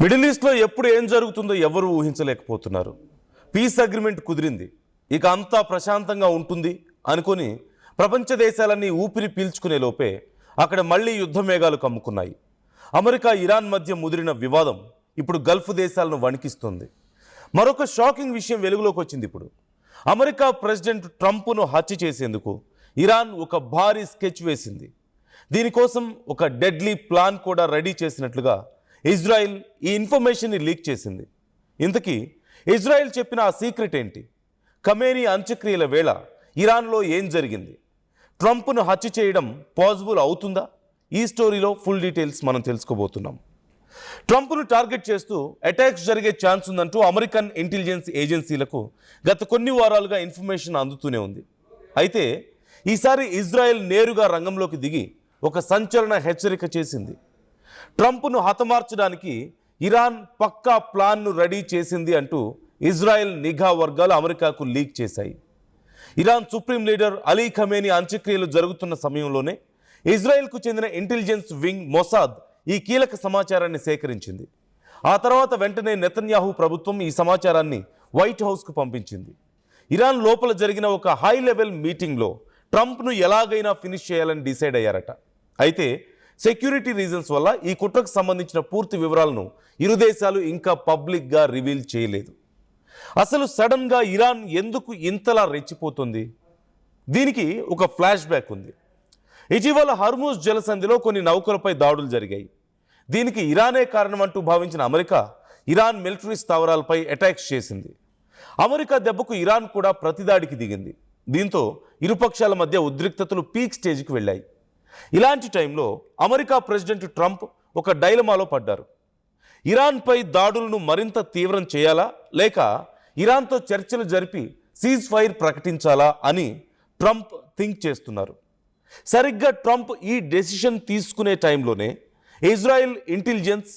Middle ఈస్ట్లో ఎప్పుడు ఏం జరుగుతుందో ఎవరు ఊహించలేకపోతున్నారు. పీస్ అగ్రిమెంట్ కుదిరింది, ఇక అంతా ప్రశాంతంగా ఉంటుంది అనుకొని ప్రపంచ దేశాలన్నీ ఊపిరి పీల్చుకునే లోపే అక్కడ మళ్ళీ యుద్ధ మేఘాలు కమ్ముకున్నాయి. అమెరికా ఇరాన్ మధ్య ముదిరిన వివాదం ఇప్పుడు గల్ఫ్ దేశాలను వణికిస్తుంది. మరొక షాకింగ్ విషయం వెలుగులోకి వచ్చింది. ఇప్పుడు అమెరికా ప్రెసిడెంట్ ట్రంప్ను హత్య చేసేందుకు ఇరాన్ ఒక భారీ స్కెచ్ వేసింది. దీనికోసం ఒక డెడ్లీ ప్లాన్ కూడా రెడీ చేసినట్లుగా ఇజ్రాయిల్ ఈ ఇన్ఫర్మేషన్ని లీక్ చేసింది. ఇంతకీ ఇజ్రాయిల్ చెప్పిన ఆ సీక్రెట్ ఏంటి? ఖమేనీ అంత్యక్రియల వేళ ఇరాన్లో ఏం జరిగింది? ట్రంప్ను హత్య చేయడం పాసిబుల్ అవుతుందా? ఈ స్టోరీలో ఫుల్ డీటెయిల్స్ మనం తెలుసుకోబోతున్నాం. ట్రంప్ను టార్గెట్ చేస్తూ అటాక్స్ జరిగే ఛాన్స్ ఉందంటూ అమెరికన్ ఇంటెలిజెన్స్ ఏజెన్సీలకు గత కొన్ని వారాలుగా ఇన్ఫర్మేషన్ అందుతూనే ఉంది. అయితే ఈసారి ఇజ్రాయెల్ నేరుగా రంగంలోకి దిగి ఒక సంచలన హెచ్చరిక చేసింది. ట్రంప్ను హతమార్చడానికి ఇరాన్ పక్కా ప్లాన్ను రెడీ చేసింది అంటూ ఇజ్రాయెల్ నిఘా వర్గాలు అమెరికాకు లీక్ చేశాయి. Iran supreme leader Ali Khamenei అంత్యక్రియలు జరుగుతున్న సమయంలోనే ఇజ్రాయెల్కు చెందిన ఇంటెలిజెన్స్ వింగ్ మొసాద్ ఈ కీలక సమాచారాన్ని సేకరించింది. ఆ తర్వాత వెంటనే నెతన్యాహు ప్రభుత్వం ఈ సమాచారాన్ని వైట్ హౌస్కు పంపించింది. ఇరాన్ లోపల జరిగిన ఒక హై లెవెల్ మీటింగ్లో ట్రంప్ను ఎలాగైనా ఫినిష్ చేయాలని డిసైడ్ అయ్యారట. అయితే సెక్యూరిటీ రీజన్స్ వల్ల ఈ కుట్రకు సంబంధించిన పూర్తి వివరాలను ఇరు దేశాలు ఇంకా పబ్లిక్గా రివీల్ చేయలేదు. అసలు సడన్గా ఇరాన్ ఎందుకు ఇంతలా రెచ్చిపోతుంది? దీనికి ఒక ఫ్లాష్ బ్యాక్ ఉంది. ఇటీవల హర్మూజ్ జలసంధిలో కొన్ని నౌకలపై దాడులు జరిగాయి. దీనికి ఇరానే కారణమంటూ భావించిన అమెరికా ఇరాన్ మిలిటరీ స్థావరాలపై అటాక్స్ చేసింది. అమెరికా దెబ్బకు ఇరాన్ కూడా ప్రతిదాడికి దిగింది. దీంతో ఇరుపక్షాల మధ్య ఉద్రిక్తతలు పీక్ స్టేజ్కి వెళ్ళాయి. ఇలాంటి టైంలో అమెరికా ప్రెసిడెంట్ ట్రంప్ ఒక డైలమాలో పడ్డారు. ఇరాన్పై దాడులను మరింత తీవ్రం చేయాలా లేక ఇరాన్తో చర్చలు జరిపి సీజ్ ఫైర్ ప్రకటించాలా అని ట్రంప్ థింక్ చేస్తున్నారు. సరిగ్గా ట్రంప్ ఈ డెసిషన్ తీసుకునే టైంలోనే ఇజ్రాయెల్ ఇంటెలిజెన్స్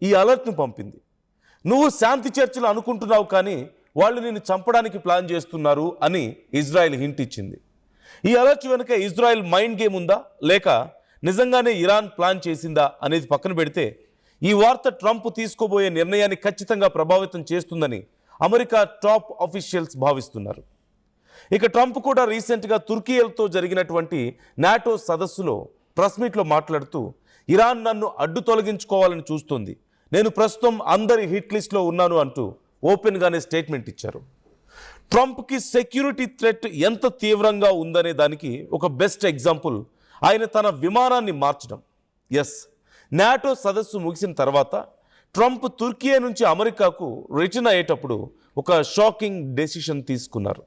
ఈ అలర్ట్ను పంపింది. నువ్వు శాంతి చర్చలు అనుకుంటున్నావు కానీ వాళ్ళు నిన్ను చంపడానికి ప్లాన్ చేస్తున్నారు అని ఇజ్రాయెల్ హింట్ ఇచ్చింది. ఈ అలర్ట్ వెనుక ఇజ్రాయెల్ మైండ్ గేమ్ ఉందా లేక నిజంగానే ఇరాన్ ప్లాన్ చేసిందా అనేది పక్కన పెడితే ఈ వార్త ట్రంప్ తీసుకోబోయే నిర్ణయాన్ని ఖచ్చితంగా ప్రభావితం చేస్తుందని అమెరికా టాప్ ఆఫీషియల్స్ భావిస్తున్నారు. ఇక ట్రంప్ కూడా రీసెంట్గా తుర్కియతో జరిగినటువంటి నాటో సదస్సులో ప్రెస్ మీట్లో మాట్లాడుతూ ఇరాన్ నన్ను అడ్డు తొలగించుకోవాలని చూస్తుంది, నేను ప్రస్తుతం అందరి హిట్ లిస్ట్లో ఉన్నాను అంటూ ఓపెన్గానే స్టేట్మెంట్ ఇచ్చారు. ట్రంప్కి సెక్యూరిటీ థ్రెట్ ఎంత తీవ్రంగా ఉందనే దానికి ఒక బెస్ట్ ఎగ్జాంపుల్ ఆయన తన విమానాన్ని మార్చడం. ఎస్, నాటో సదస్సు ముగిసిన తర్వాత ట్రంప్ తుర్కియా నుంచి అమెరికాకు రిటర్న్ అయ్యేటప్పుడు ఒక షాకింగ్ డెసిషన్ తీసుకున్నారు.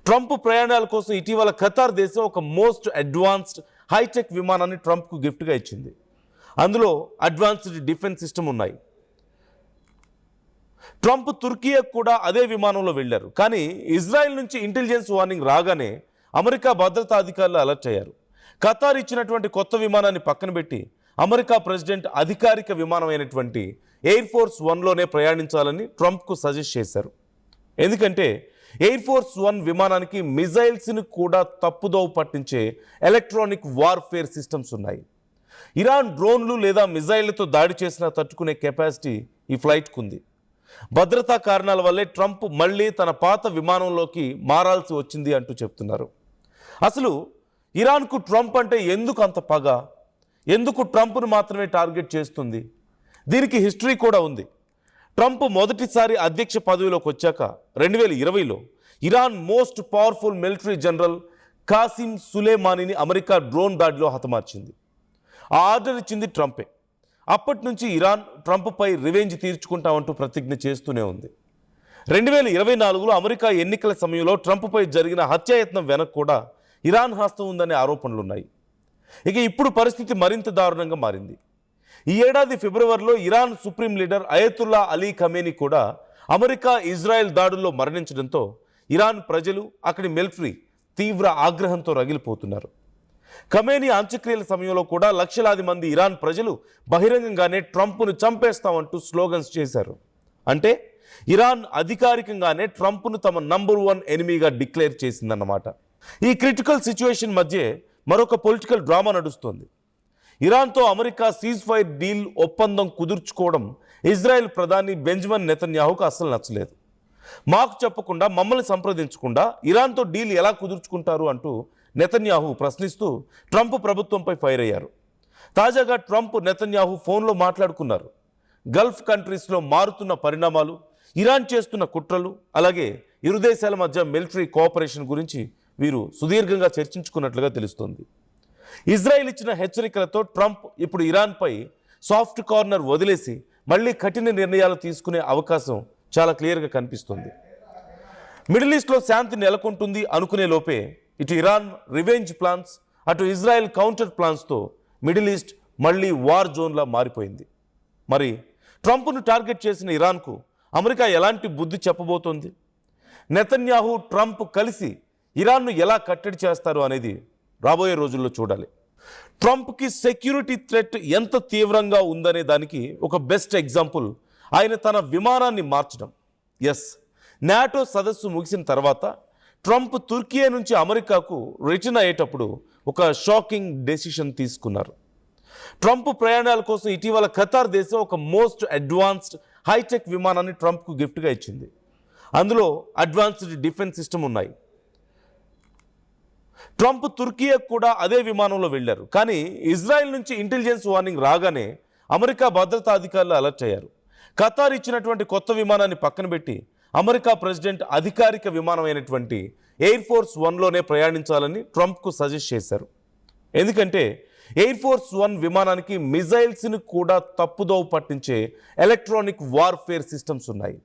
ట్రంప్ ప్రయాణాల కోసం ఇటీవల ఖతార్ దేశం ఒక మోస్ట్ అడ్వాన్స్డ్ హైటెక్ విమానాన్ని ట్రంప్కు గిఫ్ట్గా ఇచ్చింది. అందులో అడ్వాన్స్డ్ డిఫెన్స్ సిస్టమ్ ఉన్నాయి. ట్రంప్ తుర్కియాకు కూడా అదే విమానంలో వెళ్లారు. కానీ ఇజ్రాయెల్ నుంచి ఇంటెలిజెన్స్ వార్నింగ్ రాగానే అమెరికా భద్రతా అధికారులు అలర్ట్ అయ్యారు. ఖతార్ ఇచ్చినటువంటి కొత్త విమానాన్ని పక్కన పెట్టి అమెరికా ప్రెసిడెంట్ అధికారిక విమానం అయినటువంటి ఎయిర్ ఫోర్స్ 1లోనే ప్రయాణించాలని ట్రంప్కు సజెస్ట్ చేశారు. ఎందుకంటే ఎయిర్ ఫోర్స్ 1 విమానానికి మిజైల్స్ని కూడా తప్పుదోవ పట్టించే ఎలక్ట్రానిక్ వార్ఫేర్ సిస్టమ్స్ ఉన్నాయి. ఇరాన్ డ్రోన్లు లేదా మిజైళ్లతో దాడి చేసినా తట్టుకునే కెపాసిటీ ఈ ఫ్లైట్కు ఉంది. భద్రతా కారణాల వల్లే ట్రంప్ మళ్ళీ తన పాత విమానంలోకి మారాల్సి వచ్చింది అంటూ చెప్తున్నారు. అసలు ఇరాన్కు ట్రంప్ అంటే ఎందుకు అంత పగ? ఎందుకు ట్రంప్ను మాత్రమే టార్గెట్ చేస్తుంది? దీనికి హిస్టరీ కూడా ఉంది. ట్రంప్ మొదటిసారి అధ్యక్ష పదవిలోకి వచ్చాక 2020లో Iran most powerful military general Qasim సులేమానీని అమెరికా డ్రోన్ దాడిలో హతమార్చింది. ఆ ఆర్డర్ ఇచ్చింది ట్రంపే. అప్పటి నుంచి ఇరాన్ ట్రంప్పై రివెంజ్ తీర్చుకుంటామంటూ ప్రతిజ్ఞ చేస్తూనే ఉంది. 2024లో అమెరికా ఎన్నికల సమయంలో ట్రంప్పై జరిగిన హత్యాయత్నం వెనక కూడా ఇరాన్ హస్తం ఉందనే ఆరోపణలున్నాయి. ఇక ఇప్పుడు పరిస్థితి మరింత దారుణంగా మారింది. ఈ ఏడాది ఫిబ్రవరిలో Iran supreme leader Ayatollah Ali Khamenei కూడా అమెరికా ఇజ్రాయెల్ దాడుల్లో మరణించడంతో ఇరాన్ ప్రజలు అక్కడి మిలిటరీ తీవ్ర ఆగ్రహంతో రగిలిపోతున్నారు. ఖమేనీ అంత్యక్రియల సమయంలో కూడా లక్షలాది మంది ఇరాన్ ప్రజలు బహిరంగంగానే ట్రంప్ను చంపేస్తామంటూ స్లోగన్స్ చేశారు. అంటే ఇరాన్ అధికారికంగానే ట్రంప్ను తమ నంబర్ 1 ఎనిమీగా డిక్లేర్ చేసిందన్నమాట. ఈ క్రిటికల్ సిచ్యువేషన్ మధ్య మరొక పొలిటికల్ డ్రామా నడుస్తోంది. ఇరాన్తో అమెరికా సీజ్ ఫైర్ డీల్ ఒప్పందం కుదుర్చుకోవడం ఇజ్రాయెల్ ప్రధాని బెంజమిన్ నెతన్యాహుకు అస్సలు నచ్చలేదు. మాకు చెప్పకుండా, మమ్మల్ని సంప్రదించకుండా ఇరాన్తో డీల్ ఎలా కుదుర్చుకుంటారు అంటూ నెతన్యాహు ప్రశ్నిస్తూ ట్రంప్ ప్రభుత్వంపై ఫైర్ అయ్యారు. తాజాగా ట్రంప్, నెతన్యాహు ఫోన్లో మాట్లాడుకున్నారు. గల్ఫ్ కంట్రీస్లో మారుతున్న పరిణామాలు, ఇరాన్ చేస్తున్న కుట్రలు, అలాగే ఇరు దేశాల మధ్య మిలిటరీ కోఆపరేషన్ గురించి వీరు సుదీర్ఘంగా చర్చించుకున్నట్లుగా తెలుస్తోంది. ఇజ్రాయెల్ ఇచ్చిన హెచ్చరికలతో ట్రంప్ ఇప్పుడు ఇరాన్పై సాఫ్ట్ కార్నర్ వదిలేసి మళ్ళీ కఠిన నిర్ణయాలు తీసుకునే అవకాశం చాలా క్లియర్గా కనిపిస్తుంది. మిడిల్ ఈస్ట్లో శాంతి నెలకొంటుంది అనుకునే లోపే ఇటు ఇరాన్ రివెంజ్ ప్లాన్స్, అటు ఇజ్రాయెల్ కౌంటర్ ప్లాన్స్తో మిడిల్ ఈస్ట్ మళ్ళీ వార్ జోన్లా మారిపోయింది. మరి ట్రంప్ను టార్గెట్ చేసిన ఇరాన్కు అమెరికా ఎలాంటి బుద్ధి చెప్పబోతోంది? నెతన్యాహు, ట్రంప్ కలిసి ఇరాన్ను ఎలా కట్టడి చేస్తారు అనేది రాబోయే రోజుల్లో చూడాలి. ట్రంప్కి సెక్యూరిటీ థ్రెట్ ఎంత తీవ్రంగా ఉందనే దానికి ఒక బెస్ట్ ఎగ్జాంపుల్ ఆయన తన విమానాన్ని మార్చడం. నాటో సదస్సు ముగిసిన తర్వాత ట్రంప్ తుర్కియా నుంచి అమెరికాకు రిటర్న్ అయ్యేటప్పుడు ఒక షాకింగ్ డెసిషన్ తీసుకున్నారు. ట్రంప్ ప్రయాణాల కోసం ఇటీవల ఖతార్ దేశం ఒక మోస్ట్ అడ్వాన్స్డ్ హైటెక్ విమానాన్ని ట్రంప్కు గిఫ్ట్గా ఇచ్చింది. అందులో అడ్వాన్స్డ్ డిఫెన్స్ సిస్టమ్ ఉన్నాయి. ట్రంప్ తుర్కియాకు కూడా అదే విమానంలో వెళ్ళారు. కానీ ఇజ్రాయెల్ నుంచి ఇంటెలిజెన్స్ వార్నింగ్ రాగానే అమెరికా భద్రతా అధికారులు అలర్ట్ అయ్యారు. ఖతార్ ఇచ్చినటువంటి కొత్త విమానాన్ని పక్కన పెట్టి అమెరికా ప్రెసిడెంట్ అధికారిక విమానమైనటువంటి ఎయిర్ ఫోర్స్ 1లోనే ప్రయాణించాలని ట్రంప్కు సజెస్ట్ చేశారు. ఎందుకంటే ఎయిర్ ఫోర్స్ 1 విమానానికి మిజైల్స్ని కూడా తప్పుదోవ పట్టించే ఎలక్ట్రానిక్ వార్ఫేర్ సిస్టమ్స్ ఉన్నాయి.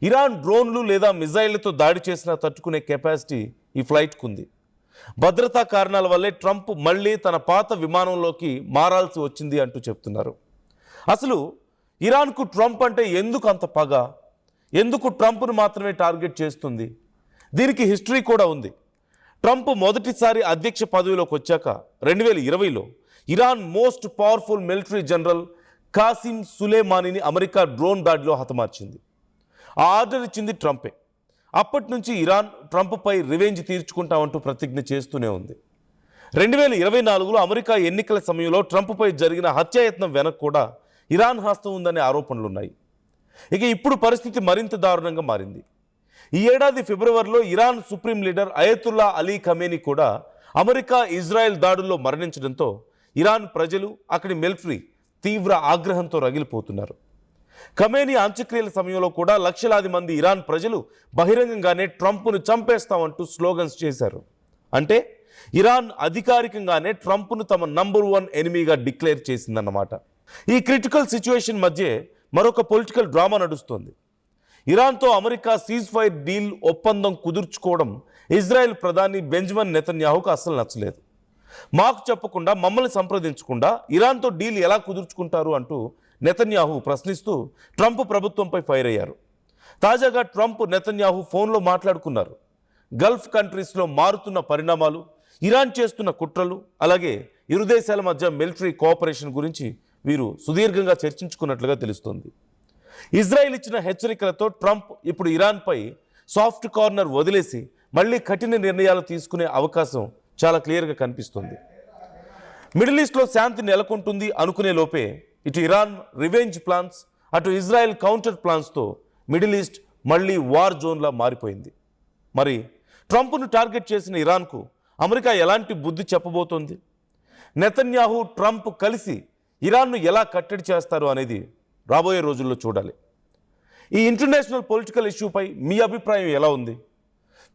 ఇరాన్ డ్రోన్లు లేదా మిజైళ్లతో దాడి చేసినా తట్టుకునే కెపాసిటీ ఈ ఫ్లైట్కు ఉంది. భద్రతా కారణాల వల్లే ట్రంప్ మళ్ళీ తన పాత విమానంలోకి మారాల్సి వచ్చింది అంటూ చెప్తున్నారు. అసలు ఇరాన్కు ట్రంప్ అంటే ఎందుకు అంత పగ? ఎందుకు ట్రంప్ను మాత్రమే టార్గెట్ చేస్తుంది? దీనికి హిస్టరీ కూడా ఉంది. ట్రంప్ మొదటిసారి అధ్యక్ష పదవిలోకి వచ్చాక 2020లో Iran most powerful military general Qasim సులేమానీని అమెరికా డ్రోన్ దాడిలో హతమార్చింది. ఆ ఆర్డర్ ఇచ్చింది ట్రంపే. అప్పటి నుంచి ఇరాన్ ట్రంప్పై రివెంజ్ తీర్చుకుంటామంటూ ప్రతిజ్ఞ చేస్తూనే ఉంది. 2024లో అమెరికా ఎన్నికల సమయంలో ట్రంప్పై జరిగిన హత్యాయత్నం వెనక కూడా ఇరాన్ హస్తం ఉందనే ఆరోపణలున్నాయి. ఇక ఇప్పుడు పరిస్థితి మరింత దారుణంగా మారింది. ఈ ఏడాది ఫిబ్రవరిలో Iran supreme leader Ayatollah Ali Khamenei కూడా అమెరికా ఇజ్రాయెల్ దాడుల్లో మరణించడంతో ఇరాన్ ప్రజలు, అక్కడి మిలిటరీ తీవ్ర ఆగ్రహంతో రగిలిపోతున్నారు. ఖమేనీ అంత్యక్రియల సమయంలో కూడా లక్షలాది మంది ఇరాన్ ప్రజలు బహిరంగంగానే ట్రంప్ను చంపేస్తామంటూ స్లోగన్స్ చేశారు. అంటే ఇరాన్ అధికారికంగానే ట్రంప్ను తమ నంబర్ 1 ఎనిమీగా డిక్లేర్ చేసిందన్నమాట. ఈ క్రిటికల్ సిచ్యువేషన్ మధ్య మరొక పొలిటికల్ డ్రామా నడుస్తోంది. ఇరాన్తో అమెరికా సీజ్ ఫైర్ డీల్ ఒప్పందం కుదుర్చుకోవడం ఇజ్రాయెల్ ప్రధాని బెంజమిన్ నెతన్యాహుకు అస్సలు నచ్చలేదు. మాకు చెప్పకుండా, మమ్మల్ని సంప్రదించకుండా ఇరాన్తో డీల్ ఎలా కుదుర్చుకుంటారు అంటూ నెతన్యాహు ప్రశ్నిస్తూ ట్రంప్ ప్రభుత్వంపై ఫైర్ అయ్యారు. తాజాగా ట్రంప్, నెతన్యాహు ఫోన్లో మాట్లాడుకున్నారు. గల్ఫ్ కంట్రీస్లో మారుతున్న పరిణామాలు, ఇరాన్ చేస్తున్న కుట్రలు, అలాగే ఇరు దేశాల మధ్య మిలిటరీ కోఆపరేషన్ గురించి వీరు సుదీర్ఘంగా చర్చించుకున్నట్లుగా తెలుస్తోంది. ఇజ్రాయెల్ ఇచ్చిన హెచ్చరికలతో ట్రంప్ ఇప్పుడు ఇరాన్పై సాఫ్ట్ కార్నర్ వదిలేసి మళ్ళీ కఠిన నిర్ణయాలు తీసుకునే అవకాశం చాలా క్లియర్గా కనిపిస్తుంది. మిడిల్ ఈస్ట్లో శాంతి నెలకొంటుంది అనుకునే లోపే ఇటు ఇరాన్ రివెంజ్ ప్లాన్స్, అటు ఇజ్రాయెల్ కౌంటర్ ప్లాన్స్తో మిడిల్ ఈస్ట్ మళ్ళీ వార్ జోన్లా మారిపోయింది. మరి ట్రంప్ను టార్గెట్ చేసిన ఇరాన్కు అమెరికా ఎలాంటి బుద్ధి చెప్పబోతోంది? నెతన్యాహు, ట్రంప్ కలిసి ఇరాన్ను ఎలా కట్టడి చేస్తారు అనేది రాబోయే రోజుల్లో చూడాలి. ఈ ఇంటర్నేషనల్ పొలిటికల్ ఇష్యూపై మీ అభిప్రాయం ఎలా ఉంది?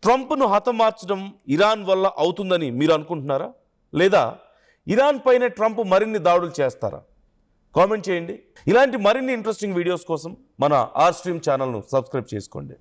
ట్రంప్ను హతమార్చడం ఇరాన్ వల్ల అవుతుందని మీరు అనుకుంటున్నారా? లేదా ఇరాన్ పైన ట్రంప్ మరిన్ని దాడులు చేస్తారా? కామెంట్ చేయండి. ఇలాంటి మరిన్ని ఇంట్రెస్టింగ్ వీడియోస్ కోసం మన ఆర్ స్ట్రీమ్ ఛానల్ను సబ్స్క్రైబ్ చేసుకోండి.